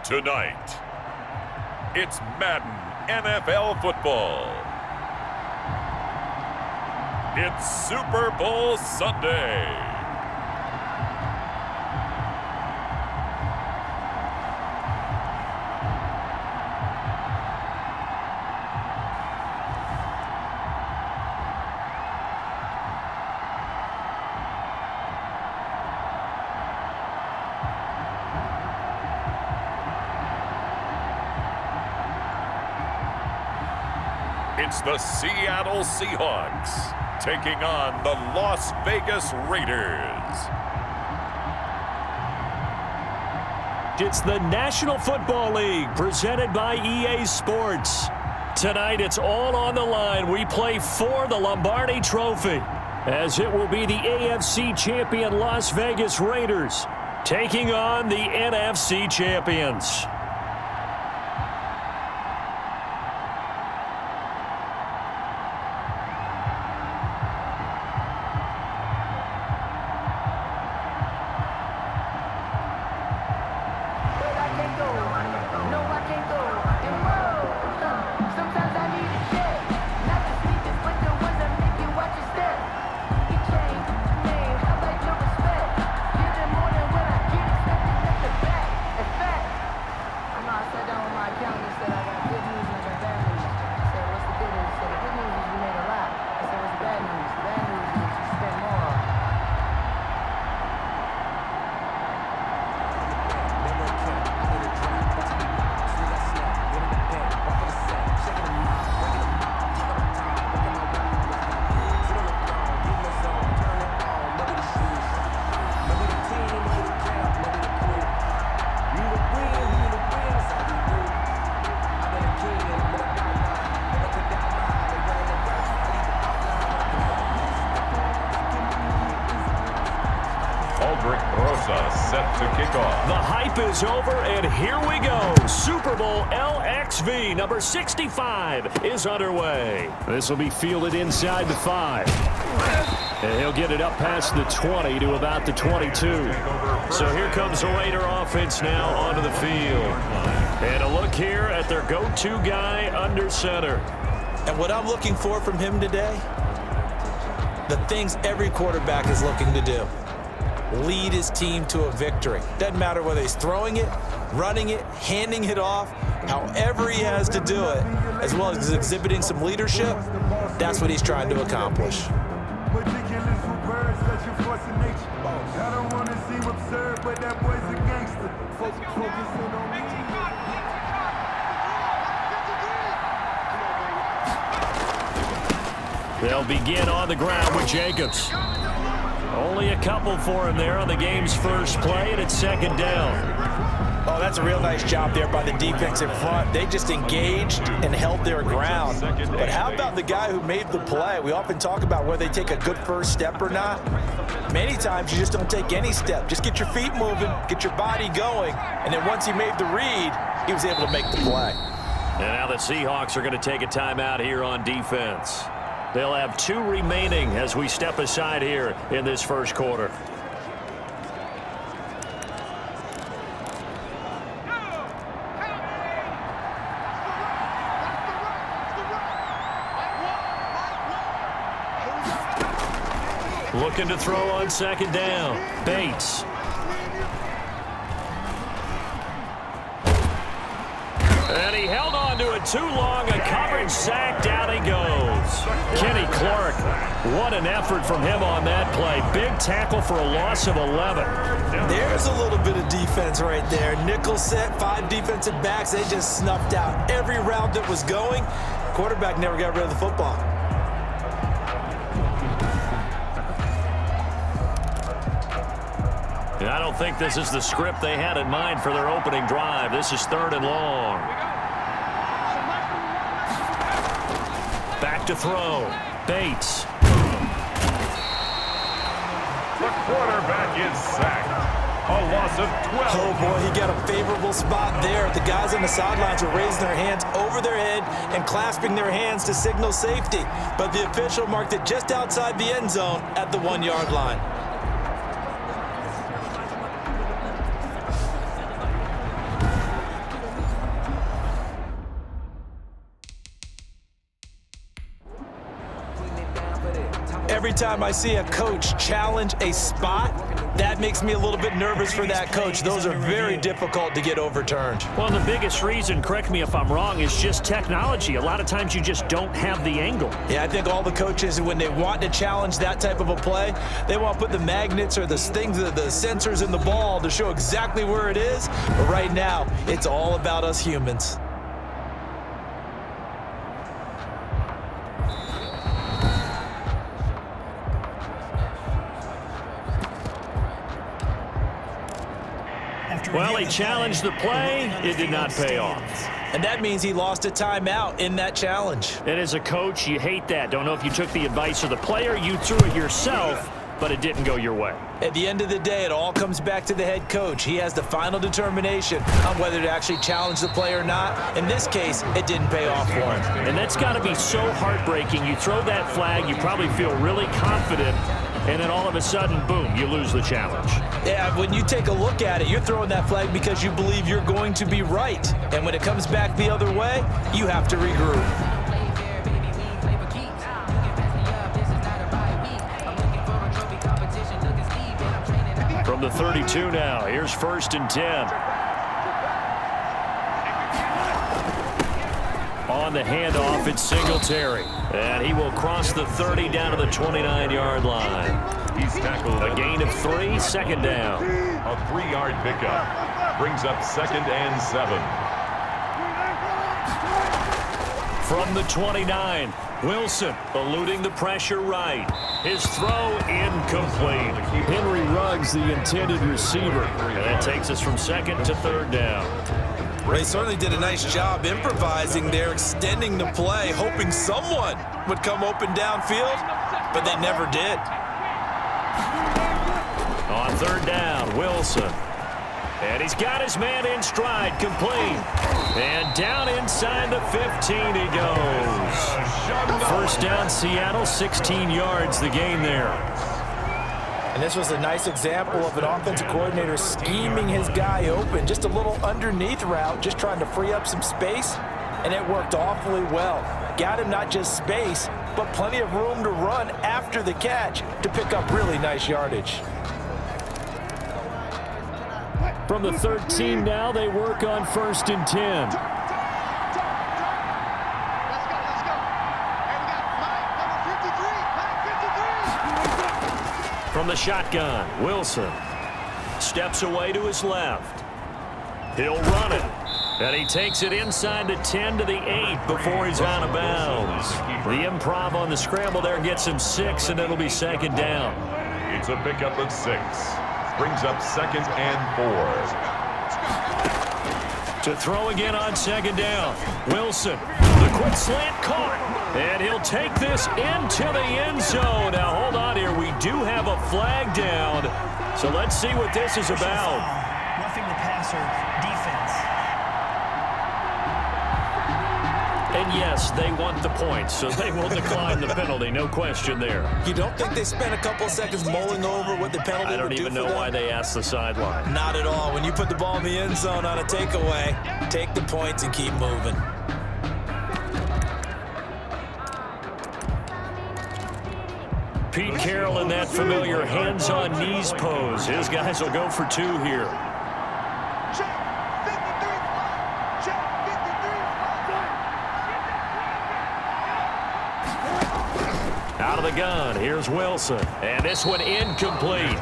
Tonight, it's Madden NFL football. It's Super Bowl Sunday. It's the Seattle Seahawks taking on the Las Vegas Raiders. It's the National Football League presented by EA Sports. Tonight it's all on the line. We play for the Lombardi Trophy, as it will be the AFC champion Las Vegas Raiders taking on the NFC champions. Set to kick off. The hype is over, and here we go. Super Bowl LXV number 65 is underway. This will be fielded inside the 5. And he'll get it up past the 20 to about the 22. So here comes the Raider offense now onto the field. And a look here at their go-to guy under center. And what I'm looking for from him today, the things every quarterback is looking to do. Lead his team to a victory. Doesn't matter whether he's throwing it, running it, handing it off, however he has to do it, as well as exhibiting some leadership, that's what he's trying to accomplish. They'll begin on the ground with Jacobs. Only a couple for him there on the game's first play, and it's second down. Oh, that's a real nice job there by the defense in front. They just engaged and held their ground. But how about the guy who made the play? We often talk about whether they take a good first step or not. Many times you just don't take any step. Just get your feet moving, get your body going, and then once he made the read, he was able to make the play. And now the Seahawks are going to take a timeout here on defense. They'll have 2 remaining as we step aside here in this first quarter. Looking to throw on second down. Bates. And he held on to it too long. A coverage sack. Down he goes. Kenny Clark. What an effort from him on that play. Big tackle for a loss of 11. There's a little bit of defense right there. Nickel set, 5 defensive backs. They just snuffed out every route that was going. Quarterback never got rid of the football. And I don't think this is the script they had in mind for their opening drive. This is 3rd and long. Back to throw. Bates. The quarterback is sacked. A loss of 12. Oh, boy, he got a favorable spot there. The guys on the sidelines were raising their hands over their head and clasping their hands to signal safety. But the official marked it just outside the end zone at the 1-yard line. every time I see a coach challenge a spot, that makes me a little bit nervous for that coach. Those are very difficult to get overturned. Well, the biggest reason, correct me if I'm wrong, is just technology. A lot of times you just don't have the angle. Yeah, I think all the coaches, when they want to challenge that type of a play, they want to put the magnets or the things, the sensors in the ball to show exactly where it is. But right now, it's all about us humans. Well, he challenged the play. It did not pay off. And that means he lost a timeout in that challenge. And as a coach, you hate that. Don't know if you took the advice of the player, you threw it yourself, but it didn't go your way. At the end of the day, it all comes back to the head coach. He has the final determination on whether to actually challenge the play or not. In this case, it didn't pay off for him. And that's got to be so heartbreaking. You throw that flag, you probably feel really confident, and then all of a sudden, boom, you lose the challenge. Yeah, when you take a look at it, you're throwing that flag because you believe you're going to be right. And when it comes back the other way, you have to regroup. From the 32 now, here's 1st and 10. On the handoff, it's Singletary. And he will cross the 30 down to the 29-yard line. He's tackled. A gain of 3, 2nd down. A 3-yard pickup. Brings up 2nd and 7. From the 29, Wilson eluding the pressure right. His throw incomplete. Henry Ruggs, the intended receiver. And that takes us from 2nd to 3rd down. They certainly did a nice job improvising there, extending the play, hoping someone would come open downfield, but they never did. On 3rd down, Wilson. And he's got his man in stride, complete. And down inside the 15 he goes. 1st down, Seattle, 16 yards the gain there. And this was a nice example of an offensive coordinator scheming his guy open. Just a little underneath route, just trying to free up some space, and it worked awfully well. Got him not just space, but plenty of room to run after the catch to pick up really nice yardage. From the 13 now, they work on 1st and 10. From the shotgun, Wilson steps away to his left. He'll run it. And he takes it inside the 10 to the 8 before he's out of bounds. The improv on the scramble there gets him 6, and it'll be 2nd down. It's a pickup of 6. Brings up 2nd and 4. To throw again on 2nd down. Wilson, the quick slant caught. And he'll take this into the end zone. Now, hold on here. We do have a flag down. So let's see what this is about. Roughing the passer, defense. And yes, they want the points, so they will decline the penalty. No question there. You don't think they spent a couple seconds mulling over what the penalty I don't would do even for know them? why they asked the sideline. Not at all. When you put the ball in the end zone on a takeaway, take the points and keep moving. Pete Carroll in that familiar hands-on-knees pose. His guys will go for 2 here. Out of the gun, here's Wilson. And this one incomplete.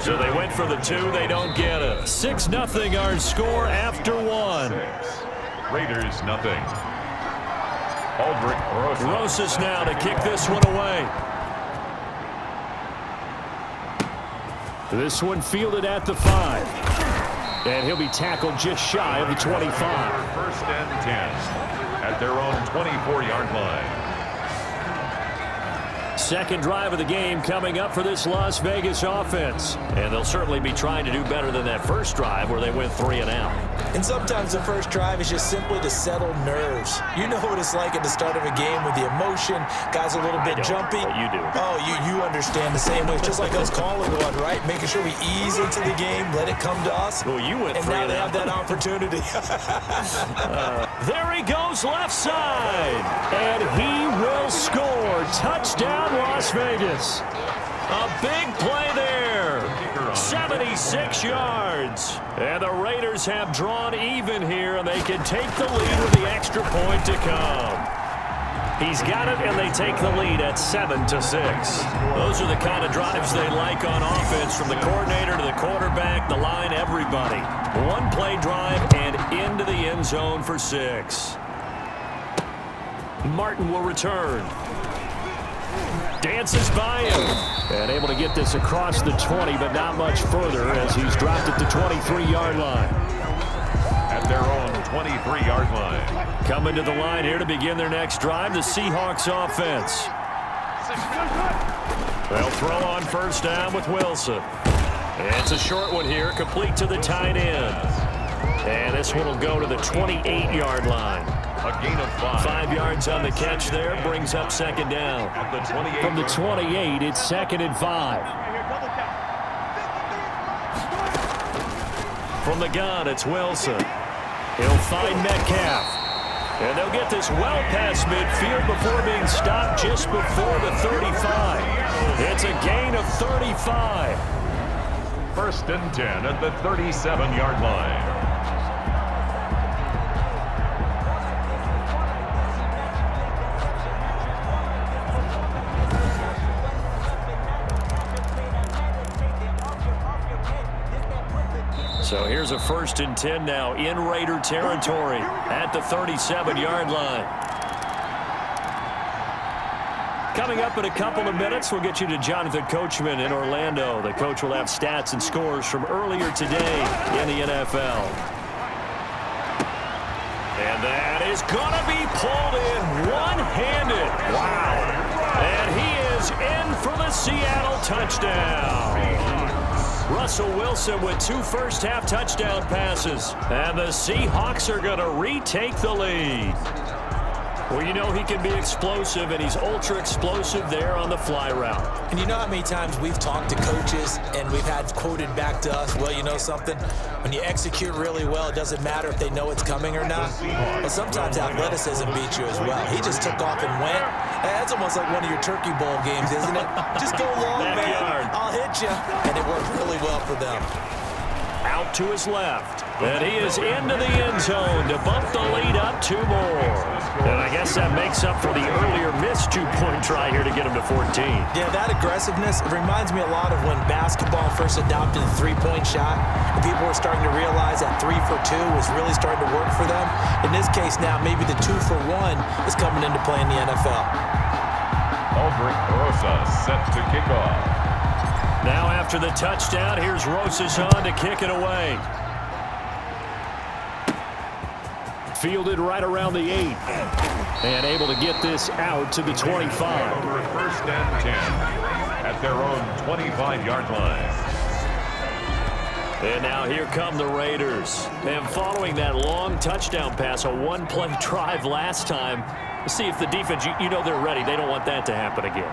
So they went for the 2, they don't get it. 6-0 our score after 1. 6. Raiders nothing. Aldrich Rosas now to kick this one away. This one fielded at the 5. And he'll be tackled just shy of the 25. 1st and 10 at their own 24-yard line. Second drive of the game coming up for this Las Vegas offense. And they'll certainly be trying to do better than that first drive where they went 3 and out. And sometimes the first drive is just simply to settle nerves. You know what it's like at the start of a game with the emotion. Guys a little bit jumpy. But you do. Oh, you understand the same way. It's just like us calling one, right? Making sure we ease into the game, let it come to us. Well, you went and 3 now and they out. have that opportunity. There he goes left side. And he will score. Touchdown Las Vegas. A big play there. 76 yards. And the Raiders have drawn even here, and they can take the lead with the extra point to come. He's got it, and they take the lead at 7-6. Those are the kind of drives they like on offense, from the coordinator to the quarterback, the line, everybody. One-play drive and into the end zone for 6. Martin will return. Dances by him. And able to get this across the 20, but not much further as he's dropped it to 23-yard line. At their own 23-yard line. Coming to the line here to begin their next drive, the Seahawks offense. They'll throw on first down with Wilson. It's a short one here, complete to the tight end. And this one will go to the 28-yard line. A gain of 5. 5 yards on the catch there, brings up second down. From the 28, it's 2nd and 5. From the gun, it's Wilson. He'll find Metcalf. And they'll get this well past midfield before being stopped just before the 35. It's a gain of 35. 1st and 10 at the 37-yard line. So here's a 1st and 10 now in Raider territory at the 37-yard line. Coming up in a couple of minutes, we'll get you to Jonathan Coachman in Orlando. The coach will have stats and scores from earlier today in the NFL. And that is going to be pulled in one-handed. Wow. And he is in for the Seattle touchdown. Russell Wilson with 2 first-half touchdown passes. And the Seahawks are going to retake the lead. Well, you know he can be explosive, and he's ultra-explosive there on the fly route. And you know how many times we've talked to coaches and we've had quoted back to us, well, you know something? When you execute really well, it doesn't matter if they know it's coming or not. But sometimes athleticism beats you as well. He just took off and went. That's almost like one of your Turkey Bowl games, isn't it? Just go long, man. I'll hit you. And it worked really well for them. Out to his left. And he is into the end zone to bump the lead up 2 more. And I guess that makes up for the earlier missed 2-point try here to get him to 14. Yeah, that aggressiveness, it reminds me a lot of when basketball first adopted the 3-point shot. And people were starting to realize that 3 for 2 was really starting to work for them. In this case now, maybe the 2 for 1 is coming into play in the NFL. Aldrich Rosa set to kick off. Now after the touchdown, here's Rosas on to kick it away. Fielded right around the 8. And able to get this out to the 25. Over 1st and 10 at their own 25-yard line. And now here come the Raiders. And following that long touchdown pass, a one-play drive last time, see if the defense, you know they're ready. They don't want that to happen again.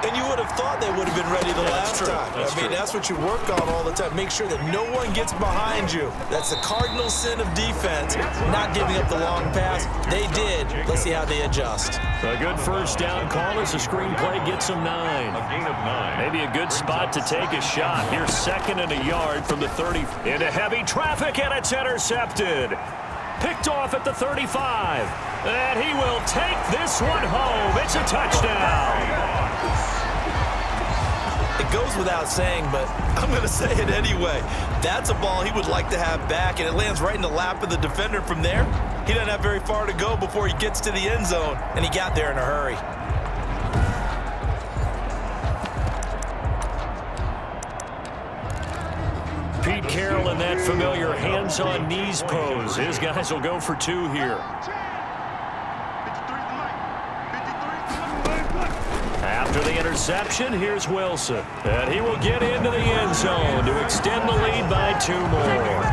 And you would have thought they would have been ready the last time. I mean, that's what you work on all the time. Make sure that no one gets behind you. That's the cardinal sin of defense, not giving up the long pass. They did. Let's see how they adjust. A good first down call as the screenplay gets them 9. A gain of 9. Maybe a good spot to take a shot. Here's 2nd and a yard from the 30. Into heavy traffic, and it's intercepted. Picked off at the 35. And he will take this one home. It's a touchdown. It goes without saying, but I'm going to say it anyway. That's a ball he would like to have back, and it lands right in the lap of the defender from there. He doesn't have very far to go before he gets to the end zone, and he got there in a hurry. Pete Carroll in that familiar hands-on knees pose. His guys will go for 2 here. After the interception, here's Wilson. And he will get into the end zone to extend the lead by 2 more.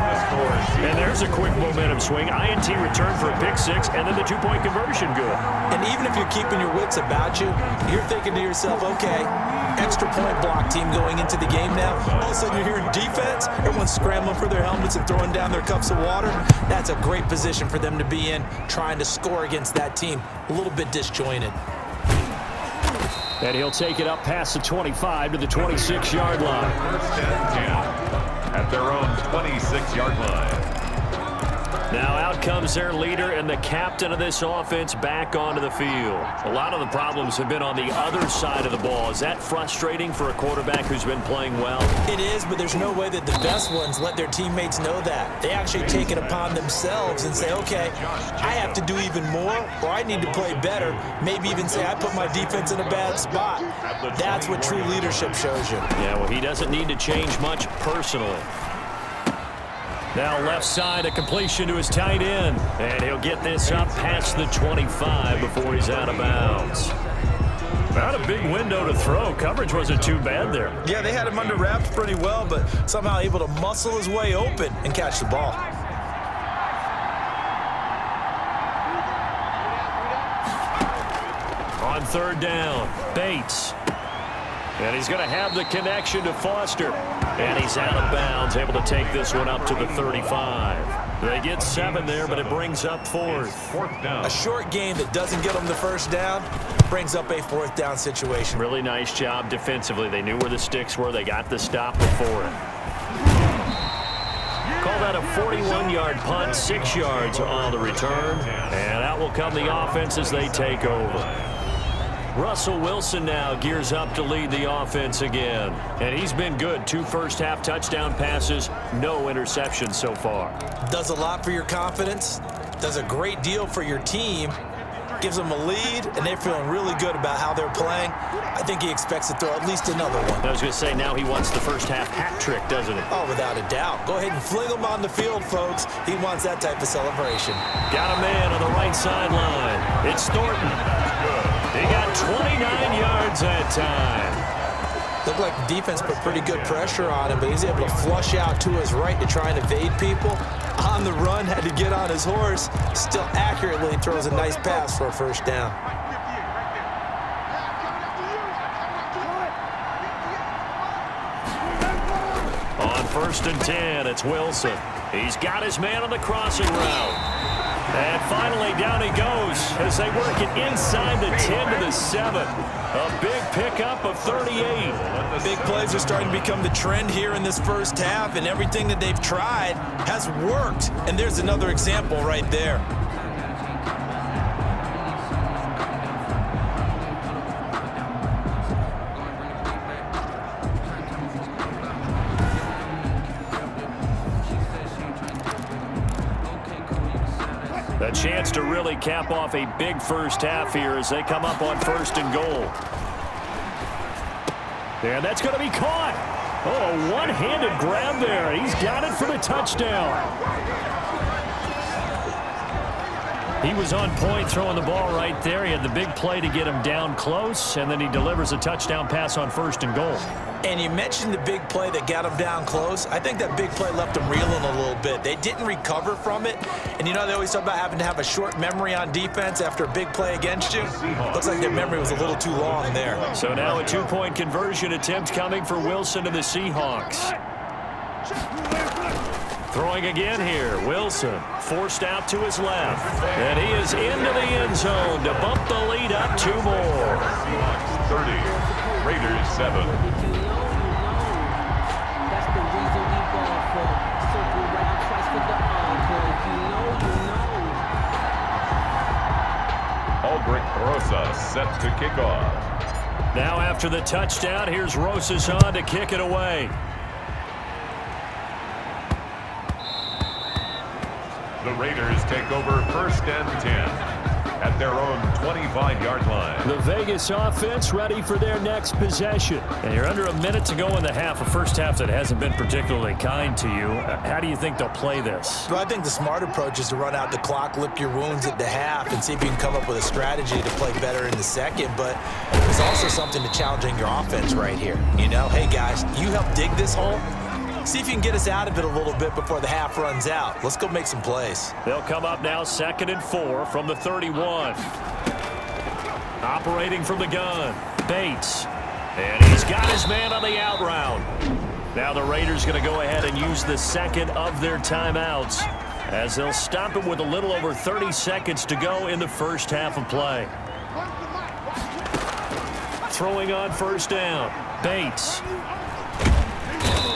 And there's a quick momentum swing. INT return for a pick 6, and then the 2-point conversion good. And even if you're keeping your wits about you, you're thinking to yourself, okay, extra point block team going into the game now. All of a sudden you're hearing defense. Everyone's scrambling for their helmets and throwing down their cups of water. That's a great position for them to be in, trying to score against that team. A little bit disjointed. And he'll take it up past the 25 to the 26-yard line. First and 10 at their own 26-yard line. Now out comes their leader and the captain of this offense back onto the field. A lot of the problems have been on the other side of the ball. Is that frustrating for a quarterback who's been playing well? It is, but there's no way that the best ones let their teammates know that. They actually take it upon themselves and say, okay, I have to do even more, or I need to play better. Maybe even say I put my defense in a bad spot. That's what true leadership shows you. Yeah, well, he doesn't need to change much personally. Now left side, a completion to his tight end. And he'll get this up past the 25 before he's out of bounds. Not a big window to throw. Coverage wasn't too bad there. Yeah, they had him under wraps pretty well, but somehow able to muscle his way open and catch the ball. On third down, Bates. And he's going to have the connection to Foster. And he's out of bounds, able to take this one up to the 35. They get 7 there, but it brings up fourth. Fourth down. A short game that doesn't get them the first down brings up a fourth down situation. Really nice job defensively. They knew where the sticks were. They got the stop before it. Call that a 41-yard punt, 6 yards on the return. And out will come the offense as they take over. Russell Wilson now gears up to lead the offense again. And he's been good. 2 first-half touchdown passes, no interceptions so far. Does a lot for your confidence, does a great deal for your team, gives them a lead, and they're feeling really good about how they're playing. I think he expects to throw at least another one. I was going to say, now he wants the first-half hat trick, doesn't he? Oh, without a doubt. Go ahead and fling him on the field, folks. He wants that type of celebration. Got a man on the right sideline. It's Thornton. He got 29 yards that time. Looked like the defense put pretty good pressure on him, but he's able to flush out to his right to try and evade people. On the run, had to get on his horse. Still accurately throws a nice pass for a first down. On 1st and 10, it's Wilson. He's got his man on the crossing route. And finally, down he goes as they work it inside the 10 to the 7. A big pickup of 38. Big plays are starting to become the trend here in this first half, and everything that they've tried has worked. And there's another example right there. A chance to really cap off a big first half here as they come up on 1st and goal. And that's going to be caught. Oh, a one-handed grab there. He's got it for the touchdown. He was on point throwing the ball right there. He had the big play to get him down close, and then he delivers a touchdown pass on 1st and goal. And you mentioned the big play that got him down close. I think that big play left him reeling a little bit. They didn't recover from it. And you know, they always talk about having to have a short memory on defense after a big play against you. Looks like their memory was a little too long there. So now a 2-point conversion attempt coming for Wilson and the Seahawks. Throwing again here, Wilson forced out to his left. And he is into the end zone to bump the lead up 2 more. Seahawks 30, Raiders 7. Rosa set to kick off. Now after the touchdown, here's Rosas on to kick it away. The Raiders take over 1st and 10 at their own 25-yard line. The Vegas offense ready for their next possession. And you're under a minute to go in the half, a first half that hasn't been particularly kind to you. How do you think they'll play this? Well, I think the smart approach is to run out the clock, lick your wounds at the half, and see if you can come up with a strategy to play better in the second. But there's also something to challenging your offense right here. You know, hey, guys, you help dig this hole. See if you can get us out of it a little bit before the half runs out. Let's go make some plays. They'll come up now 2nd and 4 from the 31. Operating from the gun, Bates. And he's got his man on the out route. Now the Raiders going to go ahead and use the second of their timeouts as they'll stop it with a little over 30 seconds to go in the first half of play. throwing on first down. Bates.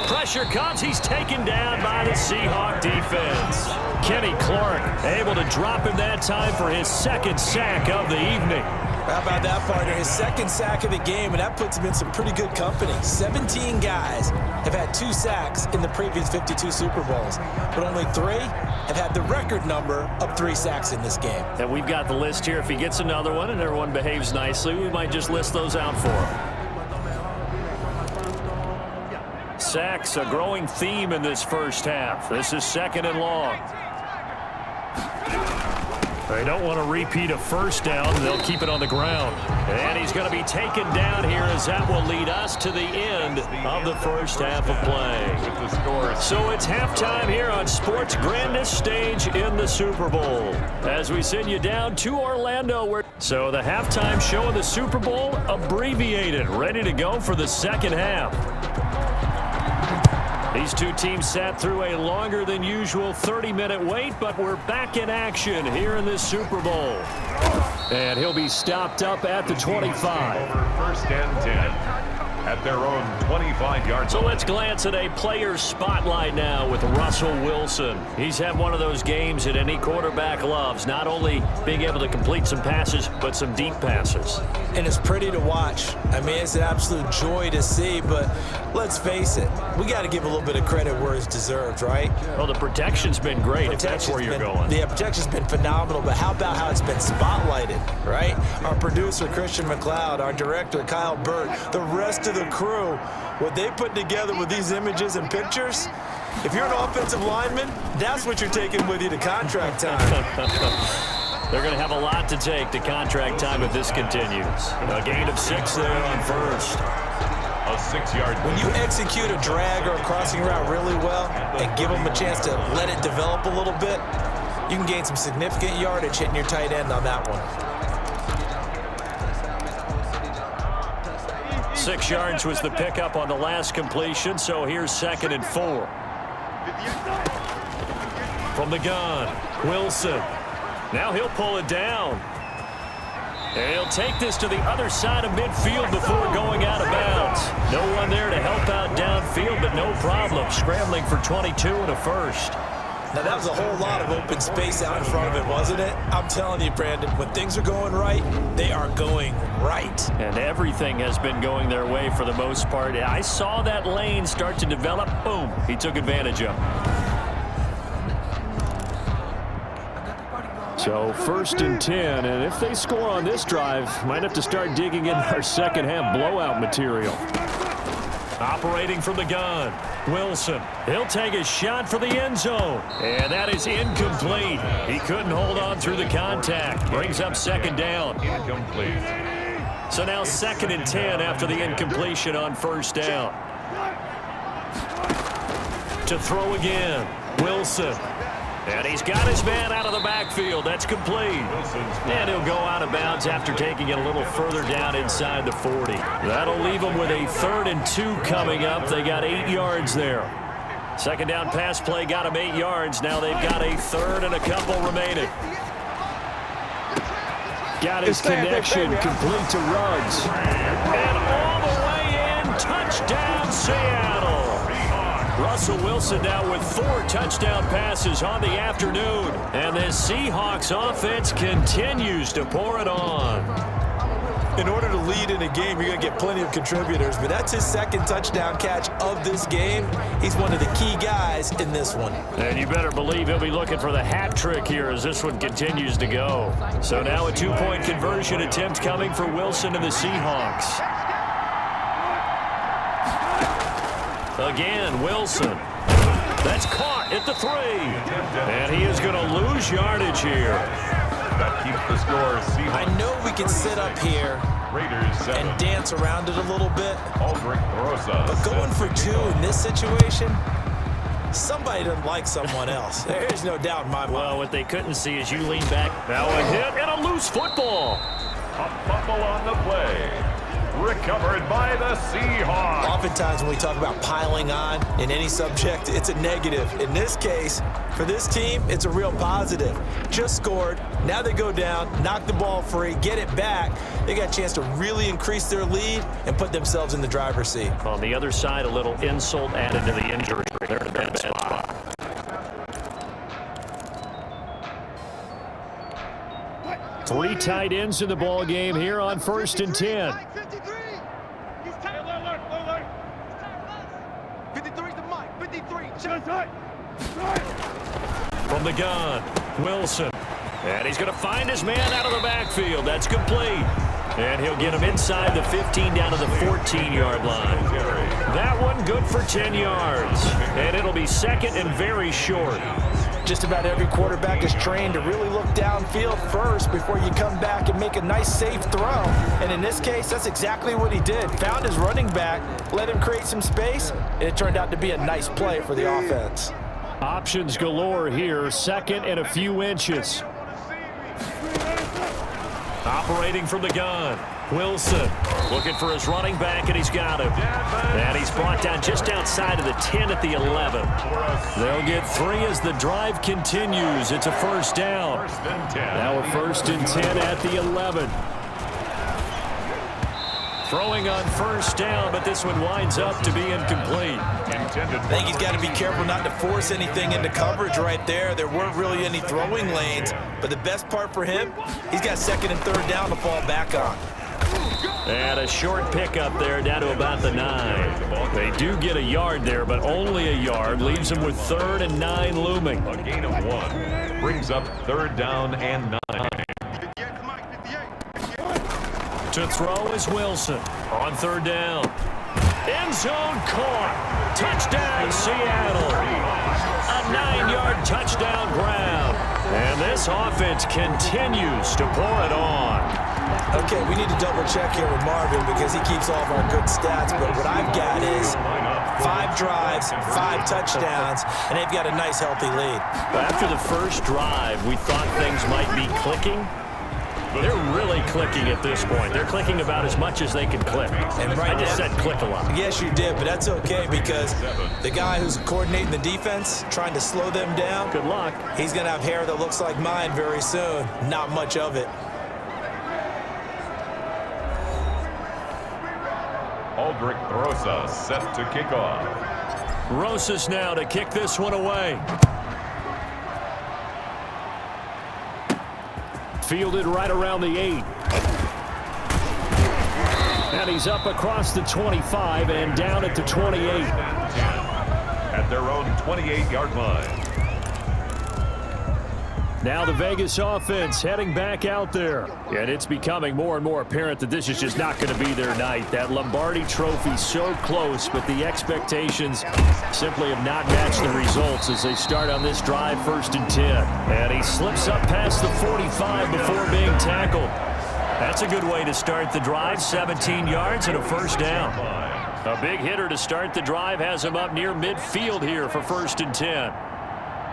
Pressure comes. He's taken down by the Seahawks defense. Kenny Clark able to drop him that time for his second sack of the evening. How about that, partner? His second sack of the game, and that puts him in some pretty good company. 17 guys have had 2 sacks in the previous 52 Super Bowls, but only 3 have had the record number of 3 sacks in this game. And we've got the list here. If he gets another one and everyone behaves nicely, we might just list those out for him. Sacks, a growing theme in this first half. This is 2nd and long. They don't want to repeat a first down. They'll keep it on the ground. And he's going to be taken down here as that will lead us to the end of the first half of play. So it's halftime here on sports' grandest stage in the Super Bowl. As we send you down to Orlando. So the halftime show of the Super Bowl abbreviated, ready to go for the second half. These two teams sat through a longer than usual 30-minute wait, but we're back in action here in this Super Bowl. And he'll be stopped up at the 25. First and 10 at their own 25-yard. So let's glance at a player spotlight now with Russell Wilson. He's had one of those games that any quarterback loves, not only being able to complete some passes, but some deep passes. And it's pretty to watch. I mean, it's an absolute joy to see, but let's face it, we got to give a little bit of credit where it's deserved, right? Well, the protection's been great, if that's where you're going. The protection's been phenomenal, but how about how it's been spotlighted, right? Our producer, Christian McLeod, our director, Kyle Burt, the rest of the crew, what they put together with these images and pictures, if you're an offensive lineman, that's what you're taking with you to contract time. They're going to have a lot to take to contract time if this continues. A gain of 6 there on first. A 6-yard. When you execute a drag or a crossing route really well and give them a chance to let it develop a little bit, you can gain some significant yardage hitting your tight end on that one. 6 yards was the pickup on the last completion, so here's 2nd and 4. From the gun, Wilson. Now he'll pull it down. And he'll take this to the other side of midfield before going out of bounds. No one there to help out downfield, but no problem. Scrambling for 22 and a first. Now, that was a whole lot of open space out in front of it, wasn't it? I'm telling you, Brandon, when things are going right, they are going right. And everything has been going their way for the most part. I saw that lane start to develop. Boom. He took advantage of it. So 1st and 10, and if they score on this drive, might have to start digging in our second half blowout material. Operating from the gun, Wilson. He'll take a shot for the end zone, and that is incomplete. He couldn't hold on through the contact. Brings up 2nd down. Incomplete. So now 2nd and 10 after the incompletion on 1st down. To throw again, Wilson. And he's got his man out of the backfield. That's complete. And he'll go out of bounds after taking it a little further down inside the 40. That'll leave them with a 3rd and 2 coming up. They got 8 yards there. 2nd down pass play got them 8 yards. Now they've got a 3rd and a couple remaining. Got his connection complete to Ruggs. And all the way in, touchdown Seattle. Russell Wilson now with 4 touchdown passes on the afternoon. And the Seahawks offense continues to pour it on. In order to lead in a game, you're going to get plenty of contributors, but that's his 2nd touchdown catch of this game. He's one of the key guys in this one. And you better believe he'll be looking for the hat trick here as this one continues to go. So now a 2-point conversion attempt coming for Wilson and the Seahawks. Again, Wilson. That's caught at the 3. And he is going to lose yardage here. That keeps the score. I know we can sit up here and dance around it a little bit, but going for 2 in this situation, somebody doesn't like someone else. There's no doubt in my mind. Well, what they couldn't see is you lean back. Now a hit and a loose football. A fumble on the play. recovered by the Seahawks. Oftentimes when we talk about piling on in any subject, it's a negative. In this case, for this team, it's a real positive. Just scored. Now they go down, knock the ball free, get it back. They got a chance to really increase their lead and put themselves in the driver's seat. On the other side, a little insult added to the injury. They're in a bad spot. Three tight ends in the ball game here on 1st and 10. 53's the mic. 53. From the gun, Wilson. And he's going to find his man out of the backfield. That's complete. And he'll get him inside the 15 down to the 14-yard line. That one good for 10 yards. And it'll be second and very short. Just about every quarterback is trained to really look downfield first before you come back and make a nice, safe throw. And in this case, that's exactly what he did. Found his running back, let him create some space, and it turned out to be a nice play for the offense. Options galore here, second and a few inches. Operating from the gun, Wilson looking for his running back, and he's got him. And he's brought down just outside of the 10 at the 11. They'll get 3 as the drive continues. It's a first down. Now a 1st and 10 at the 11. Throwing on first down, but this one winds up to be incomplete. I think he's got to be careful not to force anything into coverage right there. There weren't really any throwing lanes, but the best part for him, he's got 2nd and 3rd down to fall back on. And a short pickup there down to about the 9. They do get a yard there, but only a yard. Leaves them with 3rd and 9 looming. A gain of 1 brings up 3rd down and 9. To throw is Wilson on 3rd down. End zone caught. Touchdown, Seattle. A 9-yard touchdown grab. And this offense continues to pour it on. Okay, we need to double check here with Marvin because he keeps all of our good stats, but what I've got is 5 drives, 5 touchdowns, and they've got a nice, healthy lead. After the first drive, we thought things might be clicking. They're really clicking at this point. They're clicking about as much as they can click. And right I just said click a lot. Yes, you did, but that's okay because the guy who's coordinating the defense, trying to slow them down, Good luck. he's going to have hair that looks like mine very soon. Not much of it. Aldrich Rosa set to kick off. Rosas now to kick this one away. Fielded right around the 8. And he's up across the 25 and down at the 28. At their own 28-yard line. Now the Vegas offense heading back out there. And it's becoming more and more apparent that this is just not going to be their night. That Lombardi trophy so close, but the expectations simply have not matched the results as they start on this drive 1st and 10. And he slips up past the 45 before being tackled. That's a good way to start the drive. 17 yards and a first down. A big hitter to start the drive has him up near midfield here for 1st and 10.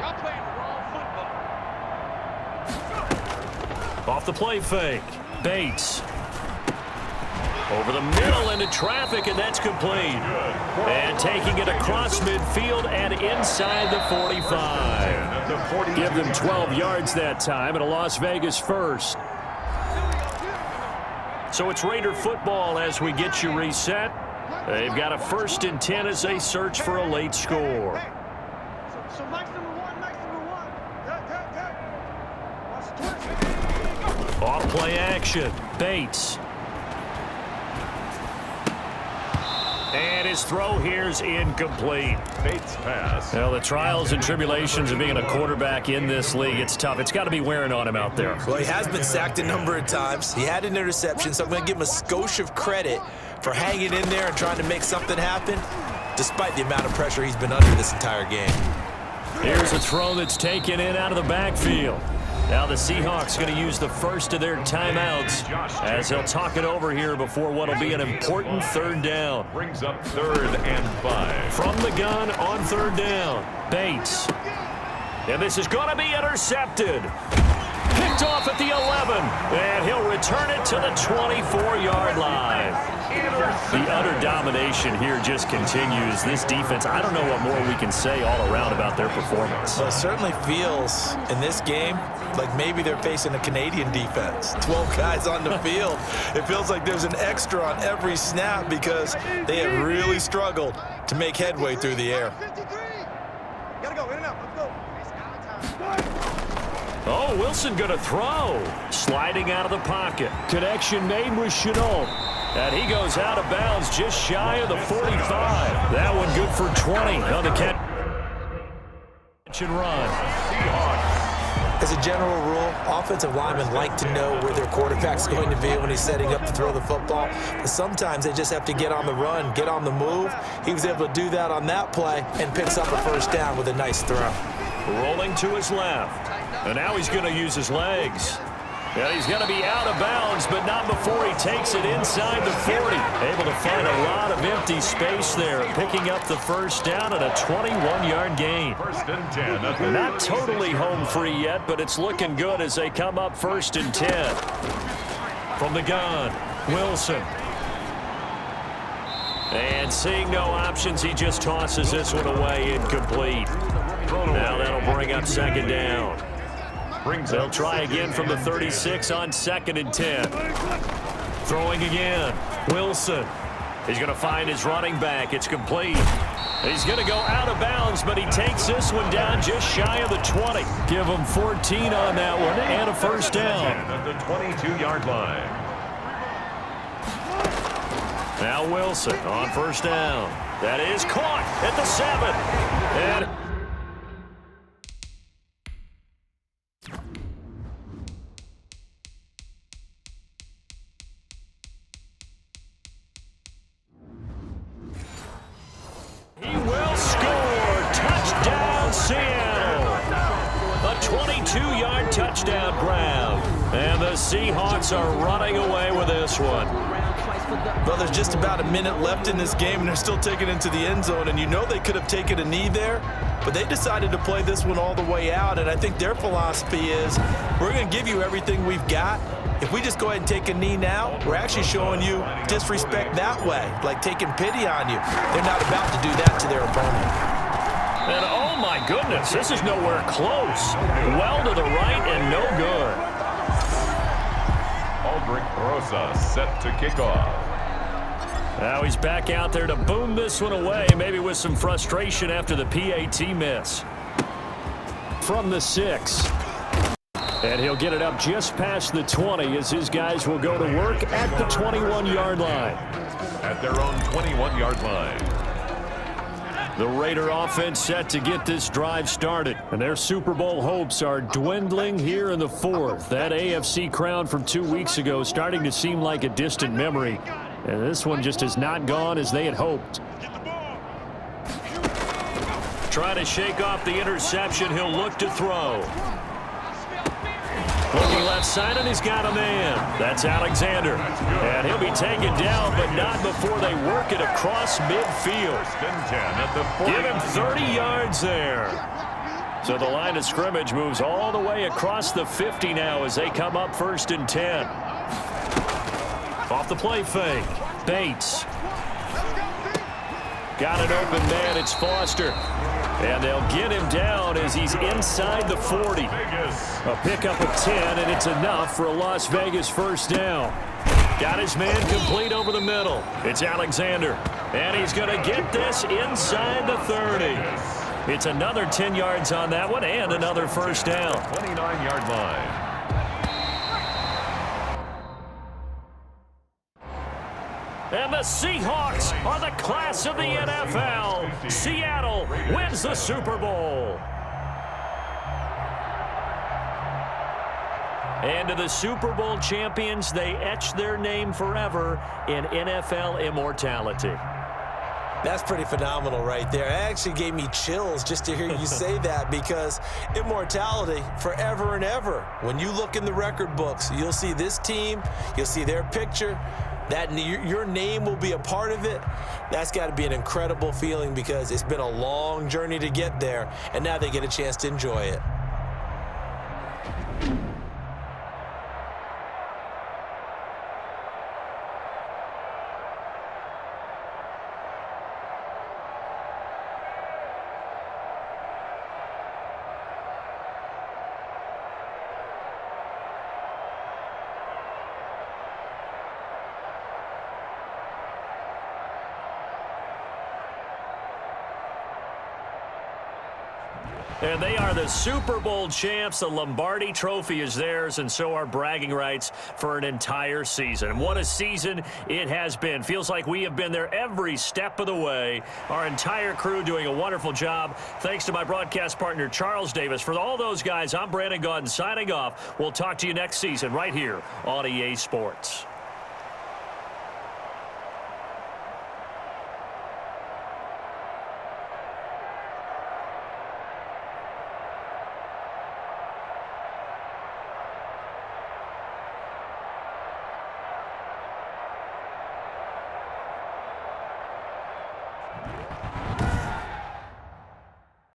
Y'all playing the wrong football. Off the play fake. Bates. Over the middle into traffic, and that's complete. And taking it across midfield and inside the 45. Give them 12 yards that time and a Las Vegas first. So it's Raider football as we get you reset. They've got a 1st and 10 as they search for a late score. So Mike's number 1, Mike's number 1. Off play action. Bates. And his throw here's incomplete. Bates pass. Well, the trials and tribulations of being a quarterback in this league, it's tough. It's got to be wearing on him out there. Well, he has been sacked a number of times. He had an interception, so I'm going to give him a skosh of credit for hanging in there and trying to make something happen, despite the amount of pressure he's been under this entire game. Here's a throw that's taken in out of the backfield. Now the Seahawks going to use the first of their timeouts as they'll talk it over here before what will be an important 3rd down. Brings up 3rd and 5. From the gun on 3rd down, Bates. And this is going to be intercepted. Picked off at the 11, and he'll return it to the 24-yard line. The utter domination here just continues. This defense, I don't know what more we can say all around about their performance. Well, it certainly feels in this game like maybe they're facing a Canadian defense. 12 guys on the field. It feels like there's an extra on every snap because they have really struggled to make headway through the air. 53. Gotta go, in and out, let's go. Oh, Wilson going to throw. Sliding out of the pocket. Connection made with Chenault. And he goes out of bounds just shy of the 45. That one good for 20 on the catch and run. As a general rule, offensive linemen like to know where their quarterback's going to be when he's setting up to throw the football. But sometimes they just have to get on the run, get on the move. He was able to do that on that play and picks up a first down with a nice throw. Rolling to his left. And now he's going to use his legs. And he's going to be out of bounds, but not before he takes it inside the 40. Able to find a lot of empty space there, picking up the first down and a 21-yard gain. First and 10. Not totally home free yet, but it's looking good as they come up first and 10. From the gun, Wilson. And seeing no options, he just tosses this one away incomplete. Now that'll bring up second down. They'll try again from the 36 on second and 10. Throwing again. Wilson. He's going to find his running back. It's complete. He's going to go out of bounds, but he takes this one down just shy of the 20. Give him 14 on that one and a first down. At the 22-yard line. Now Wilson on first down. That is caught at the 7. And he will score. Touchdown, Seattle. A 22-yard touchdown grab. And the Seahawks are running away with this one. Well, there's just about a minute left in this game, and they're still taking it into the end zone. And you know they could have taken a knee there, but they decided to play this one all the way out. And I think their philosophy is, we're going to give you everything we've got. If we just go ahead and take a knee now, we're actually showing you disrespect that way, like taking pity on you. They're not about to do that to their opponent. And oh my goodness, this is nowhere close. Well to the right and no good. Aldrich Rosa set to kick off. Now he's back out there to boom this one away, maybe with some frustration after the PAT miss. From the 6. And he'll get it up just past the 20 as his guys will go to work at the 21-yard line. At their own 21-yard line. The Raider offense set to get this drive started. And their Super Bowl hopes are dwindling here in the 4th. That AFC crown from 2 weeks ago starting to seem like a distant memory. And this one just has not gone as they had hoped. Trying to shake off the interception, he'll look to throw. Looking left side, and he's got a man. That's Alexander. And he'll be taken down, but not before they work it across midfield. First and 10 at the 40. Give him 30 yards there. So the line of scrimmage moves all the way across the 50 now as they come up first and 10. Off the play fake. Bates. Got an open man. It's Foster. And they'll get him down as he's inside the 40. A pickup of 10, and it's enough for a Las Vegas first down. Got his man complete over the middle. It's Alexander. And he's going to get this inside the 30. It's another 10 yards on that one and another first down. 29-yard line. And the Seahawks are the class of the NFL. Seattle wins the Super Bowl. And to the Super Bowl champions, they etch their name forever in NFL immortality. That's pretty phenomenal right there. It actually gave me chills just to hear you say that, because immortality forever and ever. When you look in the record books, you'll see this team, you'll see their picture, that your name will be a part of it. That's got to be an incredible feeling, because it's been a long journey to get there, and now they get a chance to enjoy it. And they are the Super Bowl champs. The Lombardi Trophy is theirs, and so are bragging rights for an entire season. What a season it has been. Feels like we have been there every step of the way. Our entire crew doing a wonderful job. Thanks to my broadcast partner, Charles Davis. For all those guys, I'm Brandon Gaudin signing off. We'll talk to you next season right here on EA Sports.